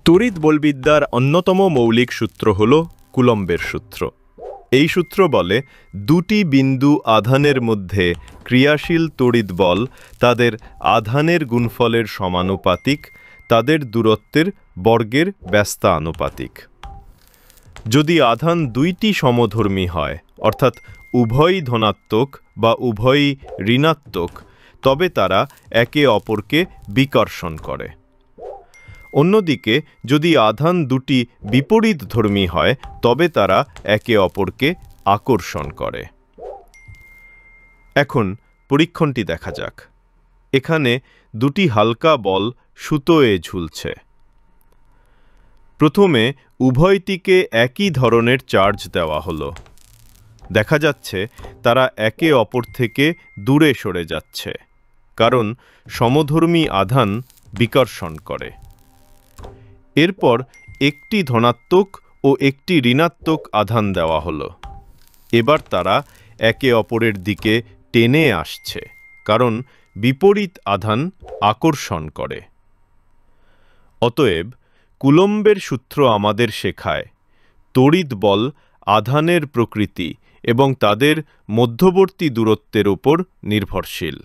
তড়িৎ বলবিদ্যার অন্যতম মৌলিক সূত্র হল কুলম্বের সূত্র। এই সূত্র বলে দুটি বিন্দু আধানের মধ্যে ক্রিয়াশীল তড়িৎ বল তাদের আধানের গুণফলের সমানুপাতিক, তাদের দূরত্বের বর্গের ব্যস্তানুপাতিক। যদি আধান দুইটি সমধর্মী হয়, অর্থাৎ উভয়ই ধনাত্মক বা উভয়ই ঋণাত্মক, তবে তারা একে অপরকে বিকর্ষণ করে। অন্যদিকে যদি আধান দুটি বিপরীতধর্মী হয়, তবে তারা একে অপরকে আকর্ষণ করে। এখন পরীক্ষণটি দেখা যাক। এখানে দুটি হালকা বল সুতোয় ঝুলছে। প্রথমে উভয়টিকে একই ধরনের চার্জ দেওয়া হলো। দেখা যাচ্ছে তারা একে অপর থেকে দূরে সরে যাচ্ছে, কারণ সমধর্মী আধান বিকর্ষণ করে। এরপর একটি ধনাত্মক ও একটি ঋণাত্মক আধান দেওয়া হলো। এবার তারা একে অপরের দিকে টেনে আসছে, কারণ বিপরীত আধান আকর্ষণ করে। অতএব কুলম্বের সূত্র আমাদের শেখায় তড়িৎ বল আধানের প্রকৃতি এবং তাদের মধ্যবর্তী দূরত্বের উপর নির্ভরশীল।